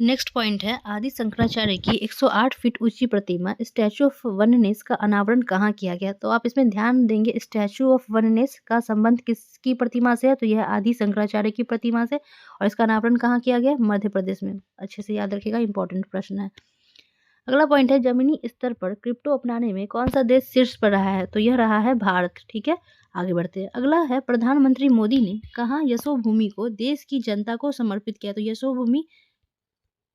Next point है, आदि शंकराचार्य की 108 फीट ऊंची प्रतिमा स्टैचू ऑफ वननेस का अनावरण कहाँ किया गया? तो आप इसमें ध्यान देंगे, स्टैचू ऑफ वननेस का संबंध किसकी प्रतिमा से है? तो यह आदि शंकराचार्य की प्रतिमा से, और इसका अनावरण कहाँ किया गया? मध्य प्रदेश में। अच्छे से याद रखिएगा, इंपॉर्टेंट प्रश्न है। अगला पॉइंट है, जमीनी स्तर पर क्रिप्टो अपनाने में कौन सा देश शीर्ष पर रहा है? तो यह रहा है भारत। ठीक है, आगे बढ़ते हैं। अगला है, प्रधानमंत्री मोदी ने कहाँ यशोभूमि को देश की जनता को समर्पित किया? तो यशोभूमि,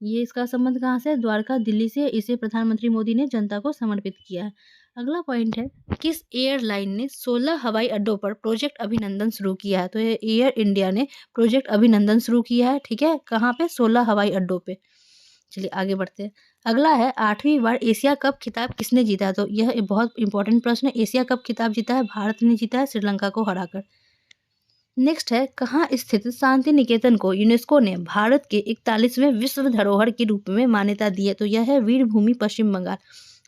ये इसका संबंध कहाँ से? द्वारका, दिल्ली से इसे प्रधानमंत्री मोदी ने जनता को समर्पित किया है। अगला पॉइंट है, किस एयरलाइन ने 16 हवाई अड्डों पर प्रोजेक्ट अभिनंदन शुरू किया है? तो ये एयर इंडिया ने प्रोजेक्ट अभिनंदन शुरू किया है। ठीक है, कहाँ पे? 16 हवाई अड्डों पे। चलिए आगे बढ़ते हैं। अगला है, 8वीं बार एशिया कप खिताब किसने जीता है? तो यह एक बहुत इंपॉर्टेंट प्रश्न है। एशिया कप खिताब जीता है भारत ने, जीता है श्रीलंका को हराकर। नेक्स्ट है, कहाँ स्थित शांति निकेतन को यूनेस्को ने भारत के 41वें विश्व धरोहर के रूप में मान्यता दी है? तो यह है वीरभूमि, पश्चिम बंगाल।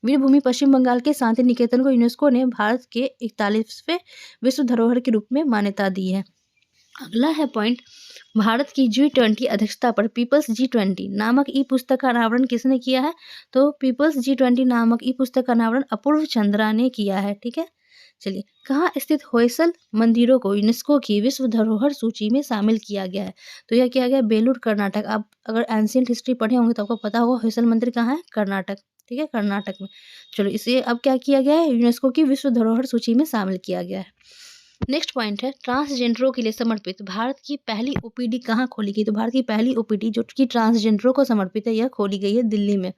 वीरभूमि पश्चिम बंगाल के शांति निकेतन को यूनेस्को ने भारत के 41वें विश्व धरोहर के रूप में मान्यता दी है। अगला है पॉइंट, भारत की G20 अध्यक्षता पर पीपल्स G20 नामक ई पुस्तक का अनावरण किसने किया है? तो पीपल्स G20 नामक ई पुस्तक का अनावरण अपूर्व चंद्रा ने किया है। ठीक है, चलिए, कहाँ स्थित होयसल मंदिरों को यूनेस्को की विश्व धरोहर सूची में शामिल किया गया है? तो यह किया गया बेलूर, कर्नाटक। आप अगर एंशियंट हिस्ट्री पढ़े होंगे तो आपको पता होगा होयसल मंदिर कहाँ है? कर्नाटक। ठीक है, कर्नाटक में। चलो, इसे अब क्या किया गया है? यूनेस्को की विश्व धरोहर सूची में शामिल किया गया है। नेक्स्ट पॉइंट है, ट्रांसजेंडरों के लिए समर्पित भारत की पहली ओपीडी कहाँ खोली गई? तो भारत की पहली ओपीडी जो कि ट्रांसजेंडरों को समर्पित है, यह खोली गई है दिल्ली में।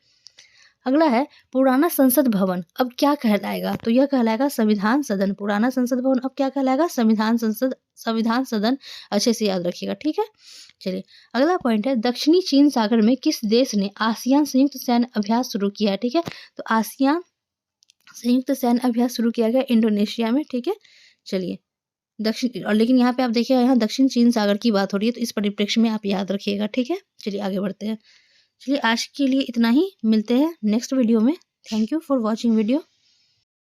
अगला है, पुराना संसद भवन अब क्या कहलाएगा? तो यह कहलाएगा संविधान सदन। पुराना संसद भवन अब क्या कहलाएगा? संविधान सदन। अच्छे से याद रखिएगा। ठीक है, चलिए अगला पॉइंट है, दक्षिणी चीन सागर में किस देश ने आसियान संयुक्त सैन्य अभ्यास शुरू किया है? ठीक है, तो आसियान संयुक्त सैन्य अभ्यास शुरू किया गया इंडोनेशिया में। ठीक है, चलिए दक्षिण, और लेकिन यहाँ पे आप देखिएगा, यहाँ दक्षिण चीन सागर की बात हो रही है, तो इस परिप्रेक्ष्य में आप याद रखिएगा। ठीक है, चलिए आगे बढ़ते हैं। चलिए आज के लिए इतना ही, मिलते हैं नेक्स्ट वीडियो में। Thank you for watching video.